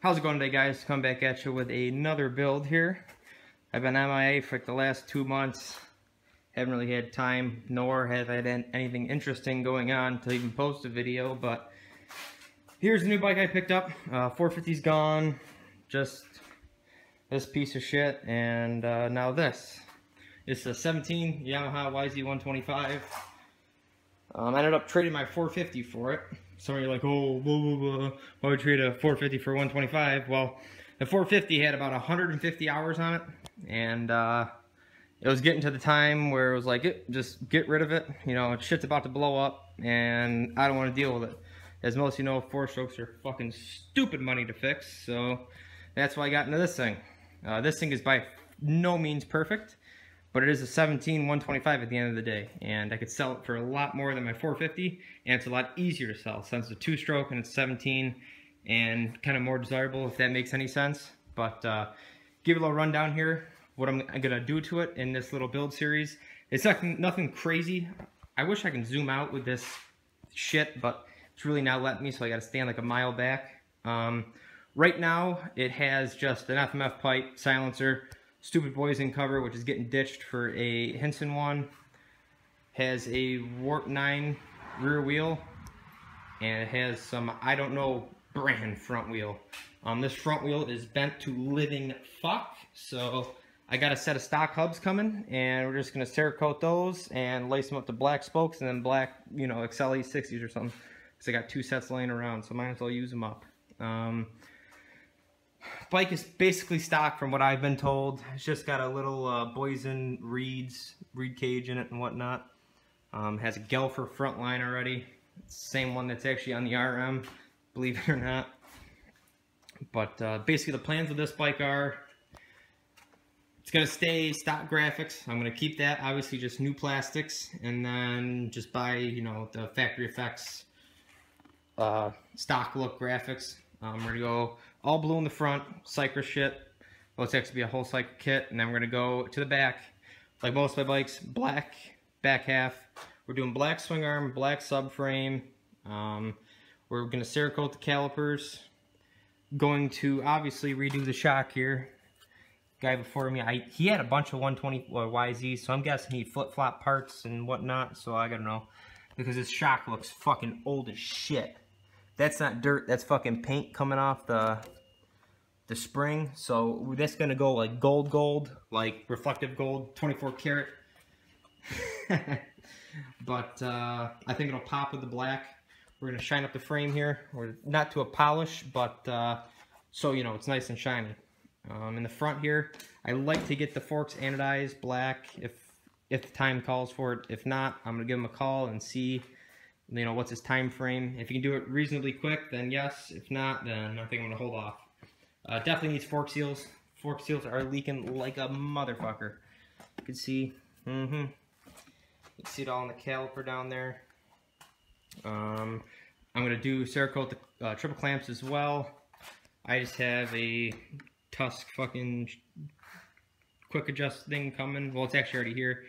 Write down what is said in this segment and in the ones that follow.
How's it going today, guys? Come back at you with another build here. I've been MIA for like the last 2 months. Haven't really had time, nor have I had anything interesting going on to even post a video, but here's the new bike I picked up. 450's gone, just this piece of shit, and now this. It's a 17 Yamaha YZ125. I ended up trading my 450 for it. Some of you are like, oh, blah, blah, blah. Why would you trade a 450 for 125? Well, the 450 had about 150 hours on it, and it was getting to the time where it was like, just get rid of it. You know, shit's about to blow up, and I don't want to deal with it. As most of you know, 4-strokes are fucking stupid money to fix, so that's why I got into this thing. This thing is by no means perfect, but it is a 17 125 at the end of the day, and I could sell it for a lot more than my 450, and it's a lot easier to sell since it's a 2-stroke and it's 17 and kind of more desirable, if that makes any sense. But give you a little rundown here, what I'm gonna do to it in this little build series. It's nothing crazy. I wish I can zoom out with this shit, but it's really not letting me, so I gotta stand like a mile back. Right now, it has just an FMF pipe, silencer, Stupid Poison cover, which is getting ditched for a Hinson one. Has a Warp 9 rear wheel, and it has some, I don't know, brand front wheel. This front wheel is bent to living fuck, so I got a set of stock hubs coming, and we're just gonna Cerakote those and lace them up to black spokes and then black, you know, XLE 60s or something, because I got 2 sets laying around, so might as well use them up. Bike is basically stock from what I've been told. It's just got a little Boysen reed cage in it and whatnot. Has a Gelfer front line already. It's the same one that's actually on the RM, believe it or not. But basically the plans of this bike are, it's going to stay stock graphics. I'm going to keep that, obviously just new plastics, and then just buy, you know, the factory effects stock look graphics. We're going to go all blue in the front, Cycra shit. Well, it's actually be a whole Cycra kit. And then we're going to go to the back, like most of my bikes, black back half. We're doing black swing arm, black subframe. We're going to Cerakote the calipers. Going to obviously redo the shock here. Guy before me, he had a bunch of 120 YZs, so I'm guessing he flip-flop parts and whatnot. So I got to know, because his shock looks fucking old as shit. That's not dirt, that's fucking paint coming off the spring. So that's gonna go like gold, like reflective gold, 24 karat. But I think it'll pop with the black. We're gonna shine up the frame here. We're not to a polish, but so you know it's nice and shiny. In the front here, I like to get the forks anodized black if time calls for it. If not, I'm gonna give him a call and see, you know, what's his time frame. If you can do it reasonably quick, then yes. If not, then I think I'm gonna hold off. Definitely needs fork seals. Fork seals are leaking like a motherfucker. You can see, you can see it all in the caliper down there. I'm gonna do Cerakote the triple clamps as well. I just have a Tusk fucking quick adjust thing coming. Well, it's actually already here.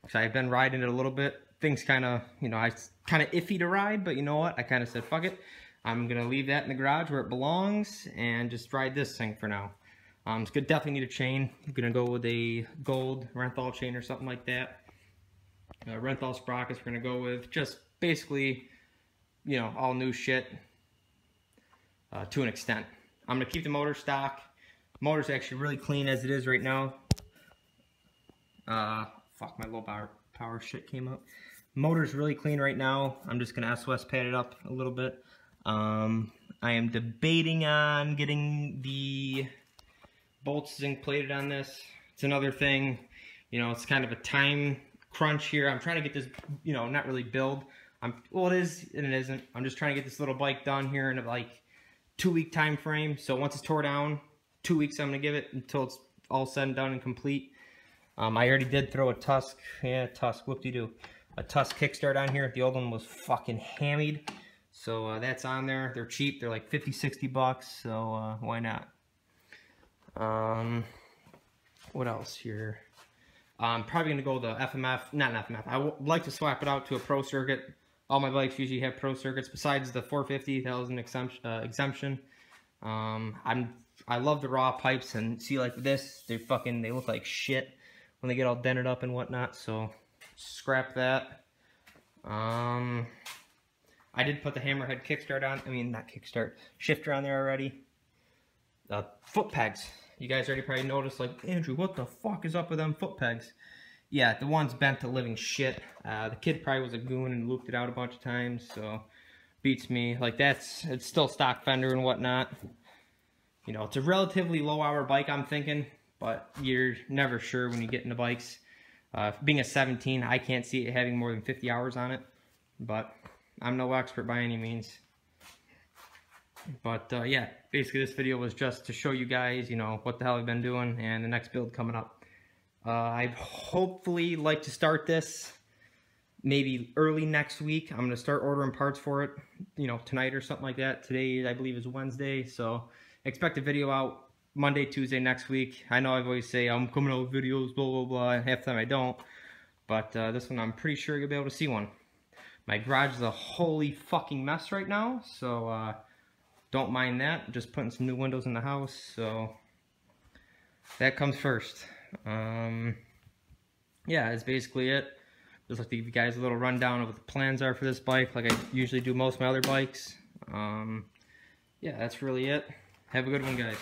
So I've been riding it a little bit. Things kind of, you know, it's kind of iffy to ride, but you know what? I kind of said, fuck it. I'm going to leave that in the garage where it belongs and just ride this thing for now. It's good. Definitely need a chain. I'm going to go with a gold Renthal chain or something like that. Renthal sprockets we're going to go with. Just basically, you know, all new shit to an extent. I'm going to keep the motor stock. Motor's actually really clean as it is right now. Fuck, my low power shit came up. Motor's really clean right now. I'm just gonna SOS pad it up a little bit. I am debating on getting the bolts zinc plated on this. It's another thing, you know, it's kind of a time crunch here. I'm trying to get this, you know, not really build. Well, it is and it isn't. I'm just trying to get this little bike done here in a like 2-week time frame. So once it's tore down, 2 weeks I'm gonna give it until it's all said and done and complete. I already did throw a Tusk, whoop-de-doo. A Tusk kickstart on here. The old one was fucking hammied. So that's on there. They're cheap. They're like 50, 60 bucks. So why not? What else here? I'm probably going to go the FMF. Not an FMF. I would like to swap it out to a Pro Circuit. All my bikes usually have Pro Circuits. Besides the 450, that was an exemption. I love the raw pipes, and see, like this, they look like shit when they get all dented up and whatnot, so scrap that. I did put the Hammerhead kickstart on, not kickstart, shifter on there already. Foot pegs. You guys already probably noticed, like, Andrew, what the fuck is up with them foot pegs? Yeah, the one's bent to living shit. The kid probably was a goon and looped it out a bunch of times, so beats me. Like, it's still stock fender and whatnot. You know, it's a relatively low hour bike, I'm thinking, but you're never sure when you get into bikes. Being a 17, I can't see it having more than 50 hours on it, but I'm no expert by any means. But yeah, basically this video was just to show you guys, you know, what the hell I've been doing and the next build coming up. I'd hopefully like to start this maybe early next week. I'm going to start ordering parts for it, you know, tonight or something like that. Today, I believe, is Wednesday, so expect a video out Monday, Tuesday next week. I know I've always say I'm coming out with videos, blah, blah, blah, and half the time I don't. But this one, I'm pretty sure you'll be able to see one. My garage is a holy fucking mess right now, so don't mind that. Just putting some new windows in the house, so that comes first. Yeah, that's basically it. Just like to give you guys a little rundown of what the plans are for this bike, like I usually do most of my other bikes. Yeah, that's really it. Have a good one, guys.